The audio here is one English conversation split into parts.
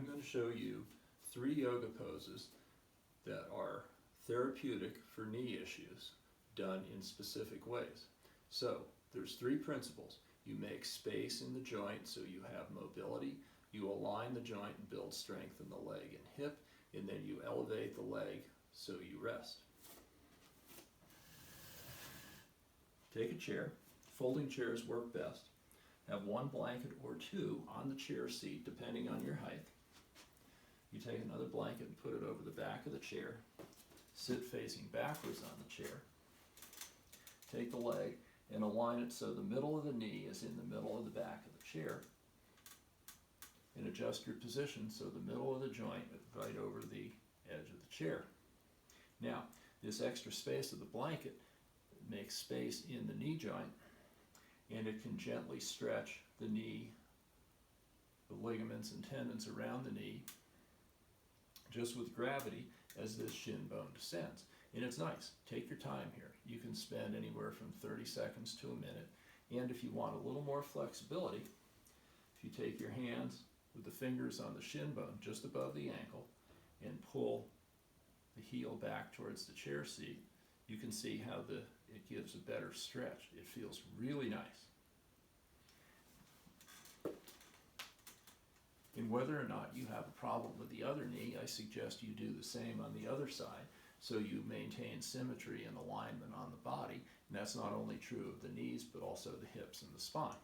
I'm going to show you 3 yoga poses that are therapeutic for knee issues done in specific ways. So there's 3 principles. You make space in the joint so you have mobility, you align the joint and build strength in the leg and hip, and then you elevate the leg so you rest. Take a chair. Folding chairs work best. Have 1 blanket or 2 on the chair seat depending on your height. You take another blanket and put it over the back of the chair. Sit facing backwards on the chair. Take the leg and align it so the middle of the knee is in the middle of the back of the chair. And adjust your position so the middle of the joint is right over the edge of the chair. Now, this extra space of the blanket makes space in the knee joint, and it can gently stretch the knee, the ligaments and tendons around the knee, just with gravity as this shin bone descends. And it's nice. Take your time here. You can spend anywhere from 30 seconds to a minute. And if you want a little more flexibility, if you take your hands with the fingers on the shin bone just above the ankle and pull the heel back towards the chair seat, you can see how it gives a better stretch. It feels really nice. And whether or not you have a problem with the other knee, I suggest you do the same on the other side so you maintain symmetry and alignment on the body. And that's not only true of the knees, but also the hips and the spine.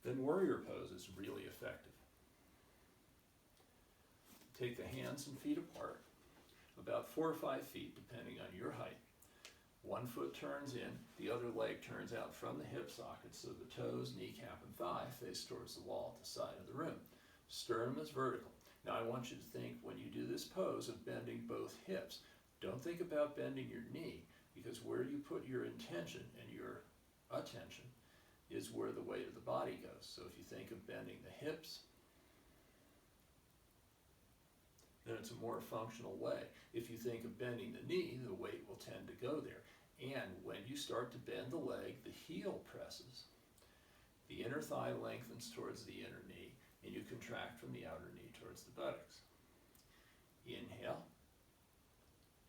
Then warrior pose is really effective. Take the hands and feet apart, about 4 or 5 feet depending on your height. 1 foot turns in, the other leg turns out from the hip socket so the toes, kneecap, and thigh face towards the wall at the side of the room. Sternum is vertical. Now I want you to think when you do this pose of bending both hips. Don't think about bending your knee, because where you put your intention and your attention is where the weight of the body goes. So if you think of bending the hips, then it's a more functional way. If you think of bending the knee, the weight will tend to go there. And when you start to bend the leg, the heel presses, the inner thigh lengthens towards the inner knee, and you contract from the outer knee towards the buttocks. Inhale,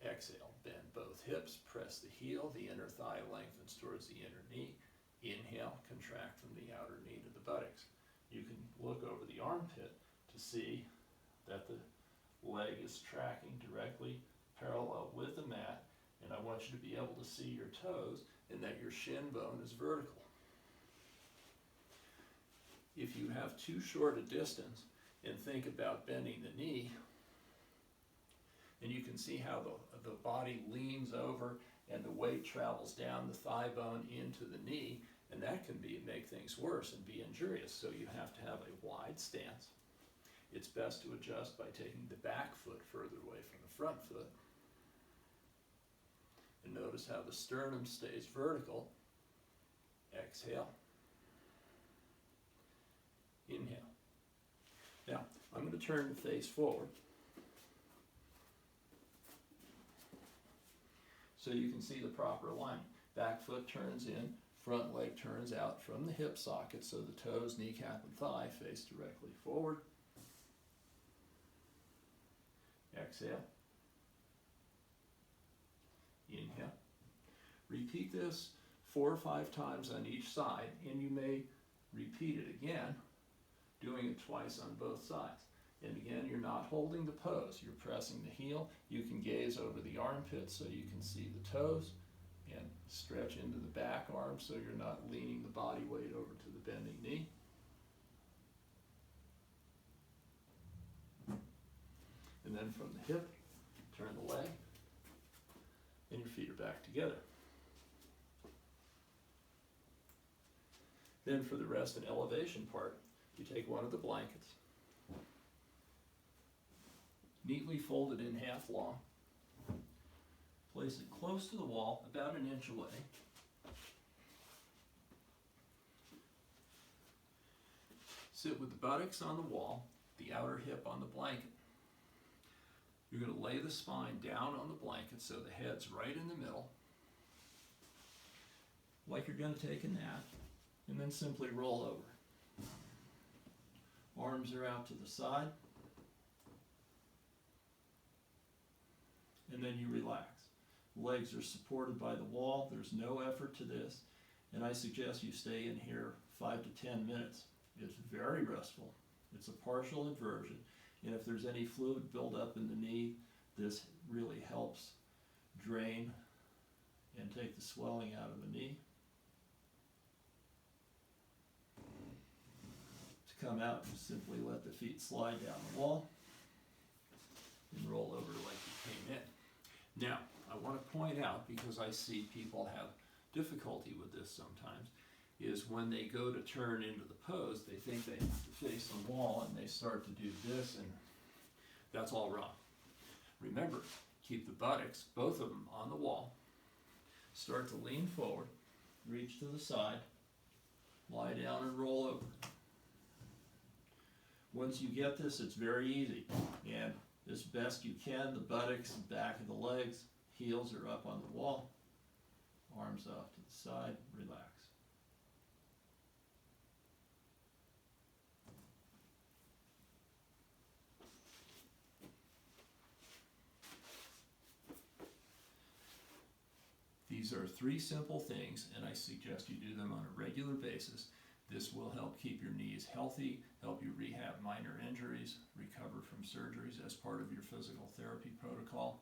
exhale, bend both hips, press the heel, the inner thigh lengthens towards the inner knee. Inhale, contract from the outer knee to the buttocks. You can look over the armpit to see that the leg is tracking directly parallel with the mat, and I want you to be able to see your toes and that your shin bone is vertical. If you have too short a distance and think about bending the knee, and you can see how the body leans over and the weight travels down the thigh bone into the knee, and that can make things worse and be injurious. So you have to have a wide stance. It's best to adjust by taking the back foot further away from the front foot. And notice how the sternum stays vertical. Exhale. Inhale. Now, I'm going to turn the face forward so you can see the proper alignment. Back foot turns in, front leg turns out from the hip socket so the toes, kneecap, and thigh face directly forward. Exhale. Inhale. Repeat this 4 or 5 times on each side, and you may repeat it again, doing it twice on both sides. And again, you're not holding the pose. You're pressing the heel. You can gaze over the armpit so you can see the toes, and stretch into the back arm so you're not leaning the body weight over to the bending knee. And then from the hip, turn the leg, and your feet are back together. Then for the rest and elevation part, you take one of the blankets, neatly fold it in half long, place it close to the wall, about 1 inch away. Sit with the buttocks on the wall, the outer hip on the blanket. You're going to lay the spine down on the blanket so the head's right in the middle. like you're going to take a nap, and then simply roll over. Arms are out to the side, and then you relax. Legs are supported by the wall. There's no effort to this, and I suggest you stay in here 5 to 10 minutes. It's very restful. It's a partial inversion, and if there's any fluid buildup in the knee, this really helps drain and take the swelling out of the knee. To come out, just simply let the feet slide down the wall and roll over like you came in. Now, I want to point out, because I see people have difficulty with this sometimes, is when they go to turn into the pose, they think they have to face the wall and they start to do this, and that's all wrong. Remember, keep the buttocks, both of them, on the wall. Start to lean forward, reach to the side, lie down and roll over. Once you get this, it's very easy, and as best you can, the buttocks, back of the legs, heels are up on the wall, arms off to the side, relax. These are 3 simple things, and I suggest you do them on a regular basis. This will help keep your knees healthy, help you rehab minor injuries, recover from surgeries as part of your physical therapy protocol,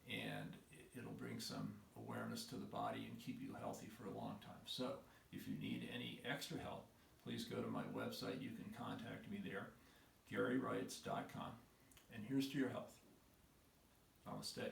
and it'll bring some awareness to the body and keep you healthy for a long time. So, if you need any extra help, please go to my website. You can contact me there, GaryWrights.com. And here's to your health. Namaste.